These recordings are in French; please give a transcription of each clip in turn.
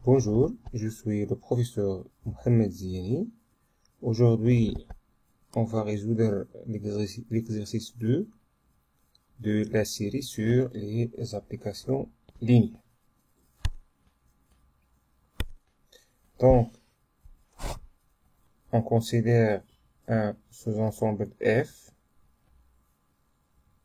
Bonjour, je suis le professeur Mohamed Ziani. Aujourd'hui, on va résoudre l'exercice 2 de la série sur les applications linéaires. Donc, on considère un sous-ensemble F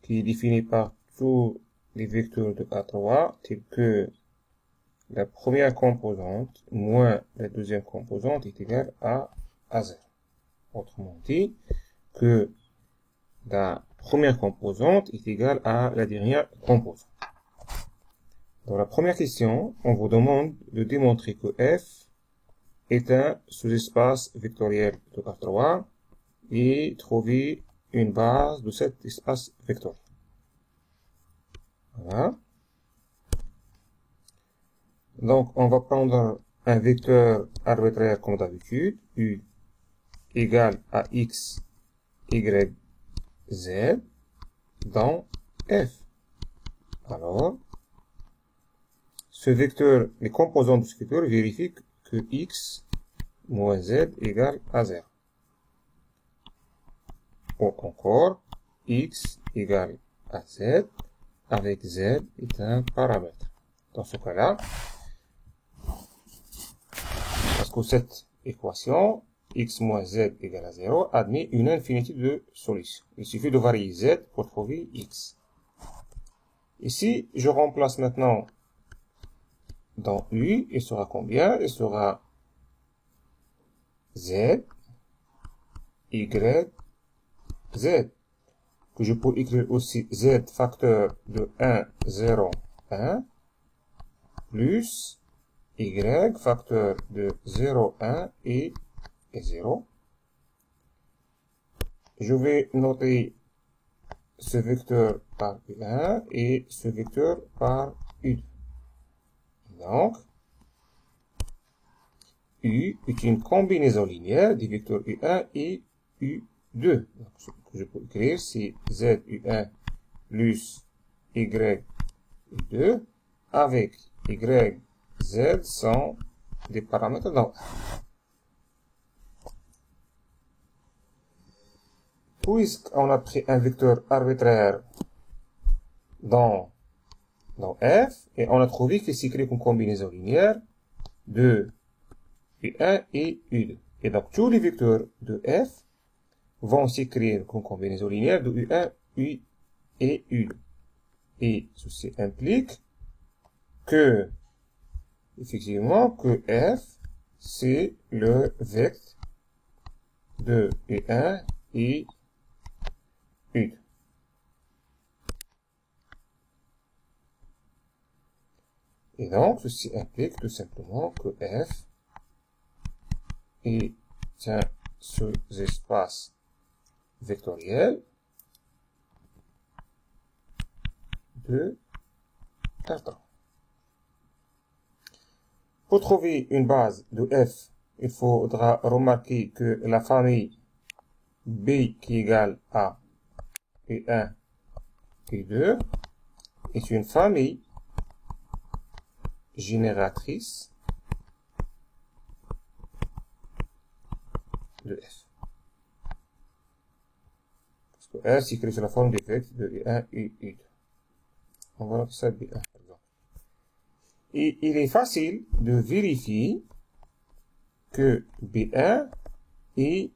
qui est défini par tous les vecteurs de A3 tels que la première composante moins la deuxième composante est égale à A0. Autrement dit, que la première composante est égale à la dernière composante. Dans la première question, on vous demande de démontrer que F est un sous-espace vectoriel de A3 et trouver une base de cet espace vectoriel. Voilà. Donc, on va prendre un vecteur arbitraire comme d'habitude, U égale à X, Y, Z dans F. Alors, ce vecteur, les composants de ce vecteur vérifient que X moins Z égale à 0. Ou encore, X égale à Z avec Z est un paramètre. Dans ce cas-là, parce que cette équation, X moins Z égale à 0, admet une infinité de solutions. Il suffit de varier Z pour trouver X. Ici, je remplace maintenant dans U, il sera combien? Il sera Z, Y, Z. Que je peux écrire aussi Z facteur de 1, 0, 1, plus Y facteur de 0, 1 et 0. Je vais noter ce vecteur par U1 et ce vecteur par U2. Donc, U est une combinaison linéaire des vecteurs U1 et U2. Donc, ce que je peux écrire, c'est Z U1 plus Y U2 avec Y, Z sont des paramètres dans Puisqu'on a pris un vecteur arbitraire dans F, et on a trouvé qu'il s'écrit comme combinaison linéaire de U1 et U2. Et donc, tous les vecteurs de F vont s'écrire comme combinaison linéaire de U1, U et U2. Et ceci implique que, effectivement, que F, c'est le vecteur de U1 et U2. Et donc, ceci implique tout simplement que F est un sous-espace vectoriel de R3. Pour trouver une base de F, il faudra remarquer que la famille B qui est égale à U1 et U2 est une famille génératrice de F. Parce que F s'écrit sur la forme des vecteurs de U1 et U2. On va noter ça B1 par exemple. Et il est facile de vérifier que B1 est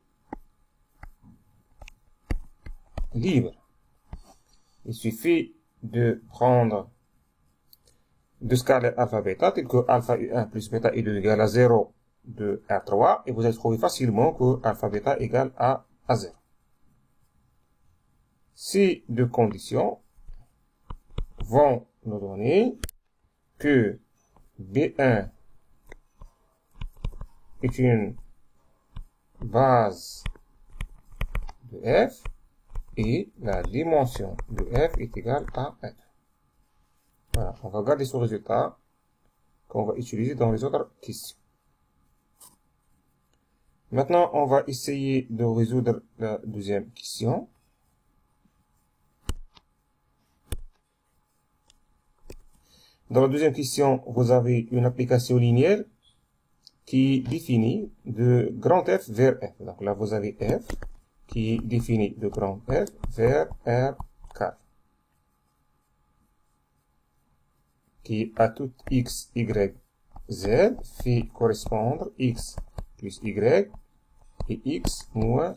libre. Il suffit de prendre deux scalaires alpha bêta, tel que alpha U1 plus bêta U2 égale à 0 de R3, et vous allez trouver facilement que alpha bêta égale à 0. Ces deux conditions vont nous donner que B1 est une base de F et la dimension de F est égale à 1. Voilà, on va garder ce résultat qu'on va utiliser dans les autres questions. Maintenant, on va essayer de résoudre la deuxième question. Dans la deuxième question, vous avez une application linéaire qui définit de grand F vers F. Donc là, vous avez F qui définit de grand F vers R carré, qui à tout x, y, z fait correspondre x plus y et x moins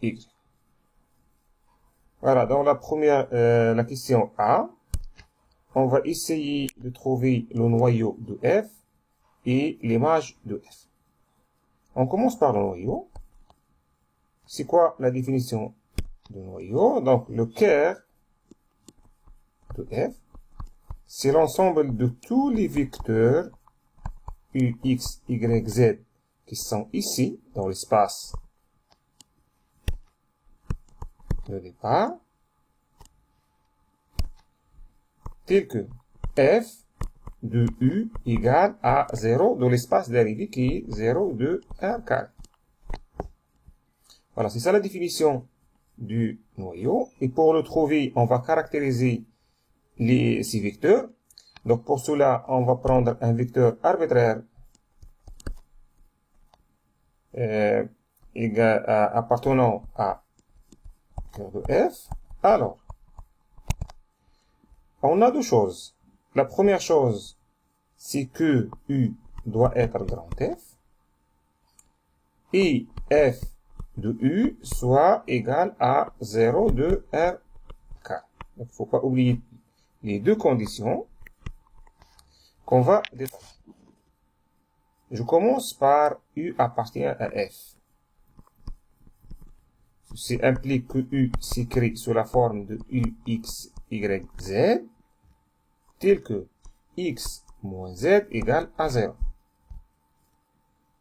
y. Voilà, dans la première, la question A, on va essayer de trouver le noyau de F et l'image de F. On commence par le noyau. C'est quoi la définition de noyau? Donc, le cœur de F, c'est l'ensemble de tous les vecteurs U, X, Y, Z qui sont ici, dans l'espace de départ, tel que F de U égale à 0 dans l'espace d'arrivée qui est 0 de R carré. Voilà, c'est ça la définition du noyau. Et pour le trouver, on va caractériser ces vecteurs. Donc pour cela, on va prendre un vecteur arbitraire appartenant à cœur de F. Alors, on a deux choses. La première chose, c'est que U doit être grand F et F de U soit égal à 0 de R carré. Il ne faut pas oublier les deux conditions qu'on va détailler. Je commence par U appartient à F. Ceci implique que U s'écrit sous la forme de U, X, Y, Z, tel que X moins Z égale à 0.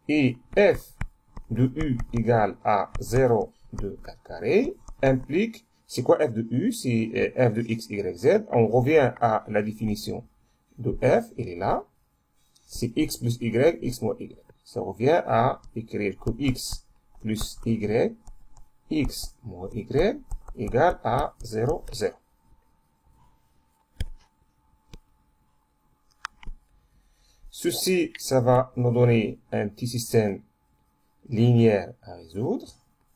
Et F de U égale à 0 de R carré implique, c'est quoi F de U? C'est F de X, Y, Z. On revient à la définition de F, elle est là. C'est X plus Y, X moins Y. Ça revient à écrire que X plus Y, X moins Y égale à 0, 0. Ceci, ça va nous donner un petit système linéaire à résoudre,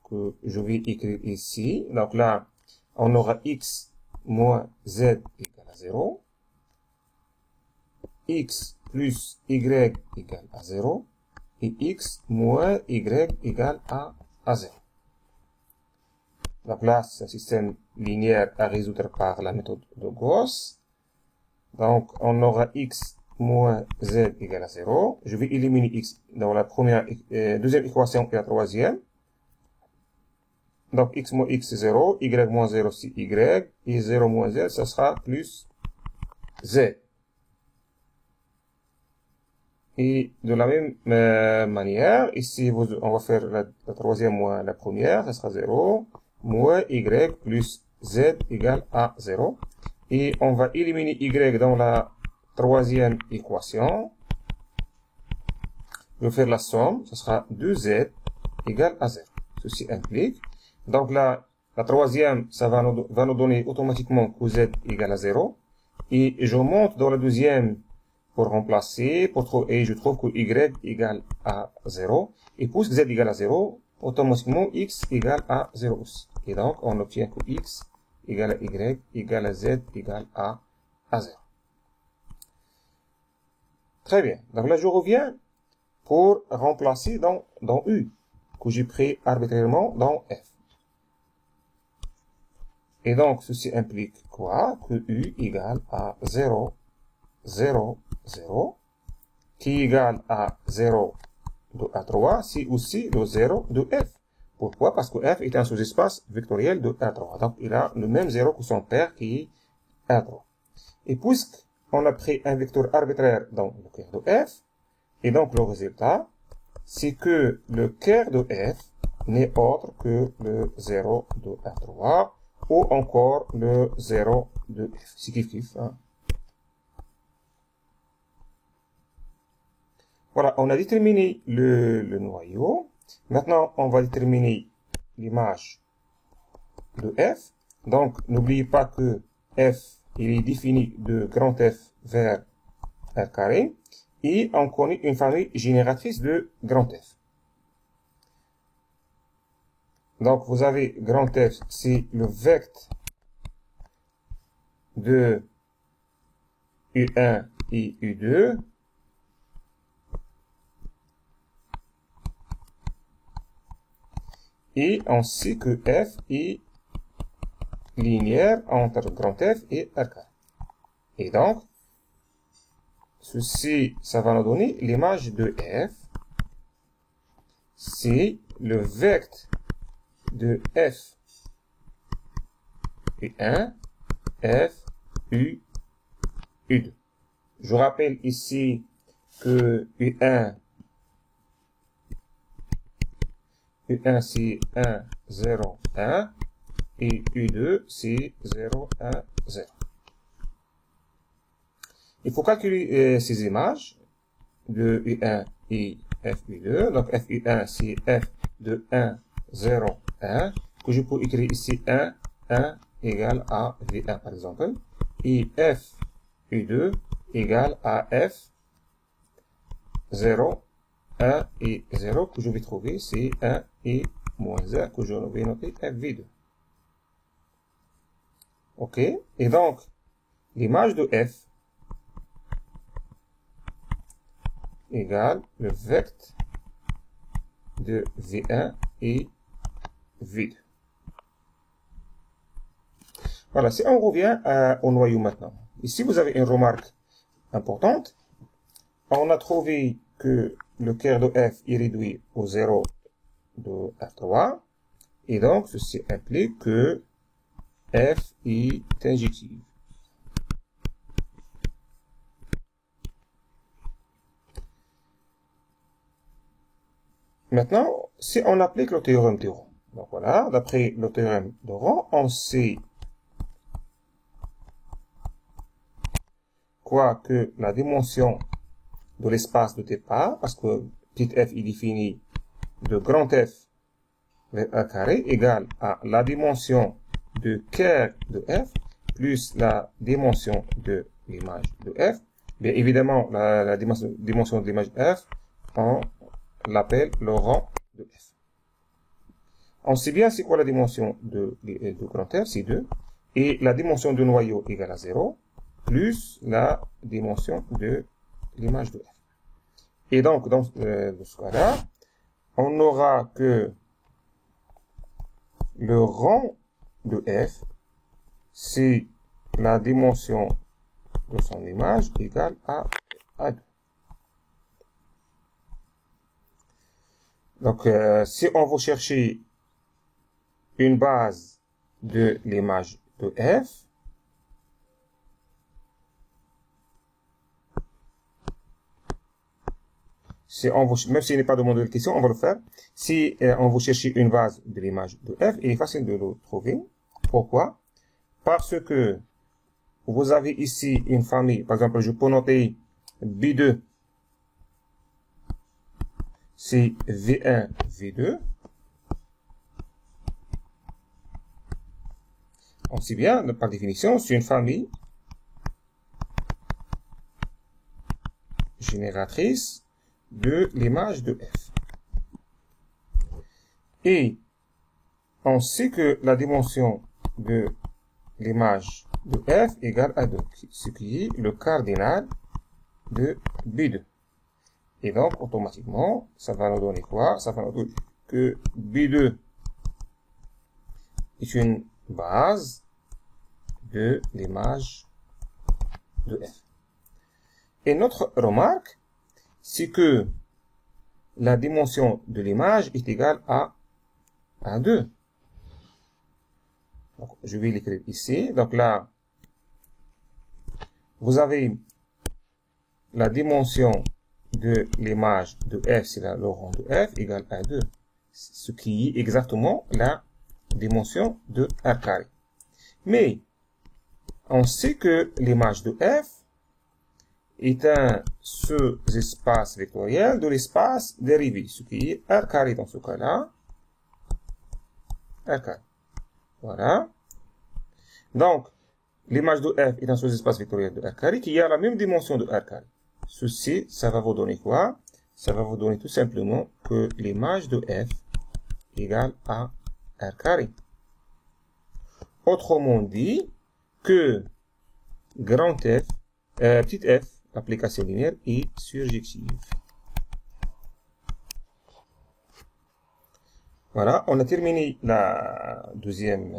que je vais écrire ici. Donc là, on aura X moins Z égale à 0, X plus Y égale à 0, et X moins Y égale à 0. Donc là, c'est un système linéaire à résoudre par la méthode de Gauss. Donc, on aura X moins Z égale à 0. Je vais éliminer X dans la première, deuxième équation et la troisième. Donc, X moins X, c'est 0. Y moins 0, c'est Y. Et 0 moins Z, ça sera plus Z. Et de la même manière, ici, on va faire la troisième moins la première, ça sera 0. Moins Y plus Z égale à 0. Et on va éliminer Y dans la troisième équation. Je vais faire la somme, ce sera 2Z égale à 0. Ceci implique. Donc là, la troisième, ça va nous donner automatiquement que Z égale à 0. Et je monte dans la deuxième pour remplacer, et je trouve que Y égale à 0. Et puisque Z égale à 0, automatiquement X égale à 0 aussi. Et donc, on obtient que X égale à Y égale à Z égale à 0. Très bien. Donc là, je reviens pour remplacer dans U, que j'ai pris arbitrairement dans F. Et donc, ceci implique quoi? Que U égale à 0, 0, 0, qui égale à 0 de A3, c'est aussi le 0 de F. Pourquoi? Parce que F est un sous-espace vectoriel de A3. Donc, il a le même 0 que son père qui est A3. Et puisqu'on a pris un vecteur arbitraire dans le cœur de F, et donc le résultat, c'est que le cœur de F n'est autre que le 0 de A3, ou encore le 0 de F. C'est kiff-kiff, hein. Voilà, on a déterminé le noyau. Maintenant, on va déterminer l'image de F. Donc, n'oubliez pas que F, il est défini de grand F vers R carré, et on connaît une famille génératrice de grand F. Donc, vous avez grand F, c'est le vecteur de U1 et U2. Et on sait que F est linéaire entre grand F et R carré. Et donc, ceci, ça va nous donner l'image de F. C'est le vecteur de F U1, F, U, U2. Je rappelle ici que U1 c'est 1, 0, 1 et U2 c'est 0, 1, 0. Il faut calculer ces images de U1 et FU2. Donc FU1 c'est F de 1, 0, 1 que je peux écrire ici 1, 1 égale à V1 par exemple. Et FU2 égale à F 0, 1 et 0 que je vais trouver, c'est 1 et moins 1 que je vais noter FV2. OK? Et donc, l'image de F égale le vecteur de V1 et V2. Voilà, si on revient au noyau maintenant. Ici, vous avez une remarque importante. On a trouvé que le cœur de F est réduit au 0 de R3. Et donc, ceci implique que F est injective. Maintenant, si on applique le théorème de Rho. Donc voilà, d'après le théorème de Rho, on sait quoi que la dimension de l'espace de départ, parce que petit f est défini de grand F vers A carré, égale à la dimension de cœur de F plus la dimension de l'image de F. Bien évidemment, la dimension de l'image F, on l'appelle le rang de F. On sait bien c'est quoi la dimension de grand F, c'est 2, et la dimension du noyau égale à 0, plus la dimension de l'image de F. Et donc, dans ce cas-là, on aura que le rang de F, c'est la dimension de son image égale à 2. Donc, si on veut chercher une base de l'image de F, si on veut, même s'il n'est pas demandé de question, on va le faire. Si on veut chercher une base de l'image de F, il est facile de le trouver. Pourquoi? Parce que vous avez ici une famille, par exemple, je peux noter B2, c'est V1, V2. On sait bien, par définition, c'est une famille génératrice de l'image de F. Et on sait que la dimension de l'image de F égale à 2, ce qui est le cardinal de B2. Et donc, automatiquement, ça va nous donner quoi? Ça va nous donner que B2 est une base de l'image de F. Et notre remarque, c'est que la dimension de l'image est égale à 2. Donc, je vais l'écrire ici. Donc là, vous avez la dimension de l'image de F, c'est le rang de F, égale à 2. Ce qui est exactement la dimension de R carré. Mais, on sait que l'image de F est un sous-espace vectoriel de l'espace dérivé, ce qui est R carré dans ce cas-là. R carré. Voilà. Donc, l'image de F est un sous-espace vectoriel de R carré qui a la même dimension de R carré. Ceci, ça va vous donner quoi? Ça va vous donner tout simplement que l'image de f égale à r carré. Autrement dit, que grand f, petit f, l'application linéaire, est surjective. Voilà, on a terminé la deuxième,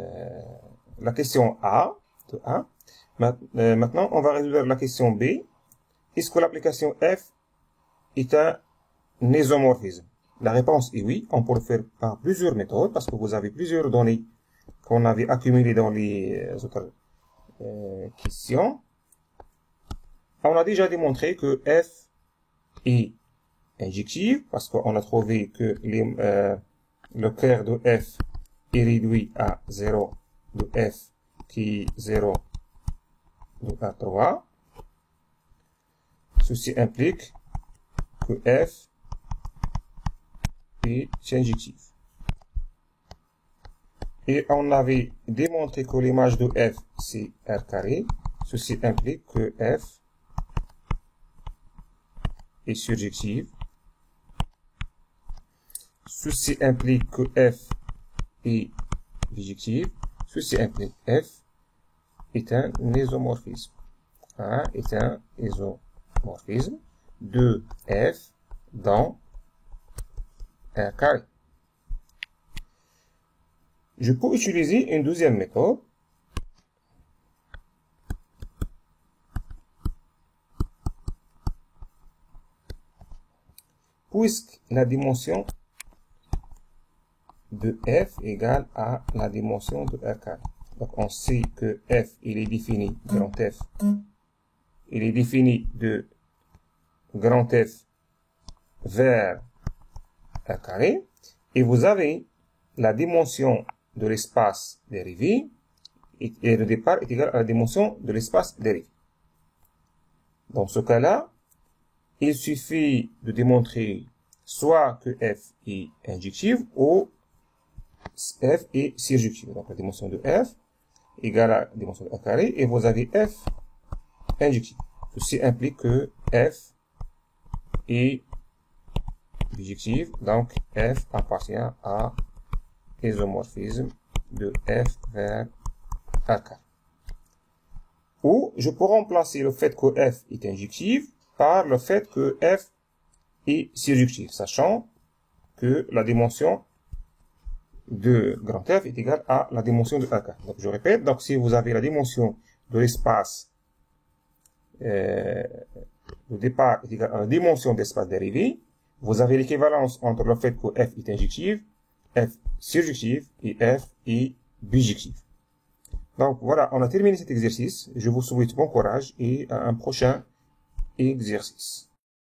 la question A, de A. Maintenant, on va résoudre la question B. Est-ce que l'application f est un isomorphisme? La réponse est oui. On peut le faire par plusieurs méthodes, parce que vous avez plusieurs données qu'on avait accumulées dans les autres questions. On a déjà démontré que f est injective, parce qu'on a trouvé que le clair de f est réduit à 0 de f qui est 0 de A3. Ceci implique que f est injective. Et on avait démontré que l'image de f c'est r carré. Ceci implique que f est surjective. Ceci implique que f est bijective. Ceci implique f est un isomorphisme. Est un isomorphisme de f dans r carré. Je peux utiliser une deuxième méthode. Puisque la dimension de f égale à la dimension de r carré. Donc on sait que f, il est défini, grand f, il est défini de grand f vers r carré. Et vous avez la dimension de l'espace dérivé, et le départ est égal à la dimension de l'espace dérivé. Dans ce cas-là, il suffit de démontrer soit que f est injective ou f est surjective. Donc la dimension de f égale à la dimension de r carré, et vous avez f injective. Ceci implique que f est bijective, donc f appartient à isomorphisme de f vers r carré. Ou je peux remplacer le fait que f est injective par le fait que f est surjective, sachant que la dimension de grand F est égale à la dimension de r carré. Donc je répète, donc si vous avez la dimension de l'espace de départ est égale à la dimension de l'espace dérivé, vous avez l'équivalence entre le fait que f est injective, f surjective et f est bijective. Donc voilà, on a terminé cet exercice. Je vous souhaite bon courage et à un prochain exercice.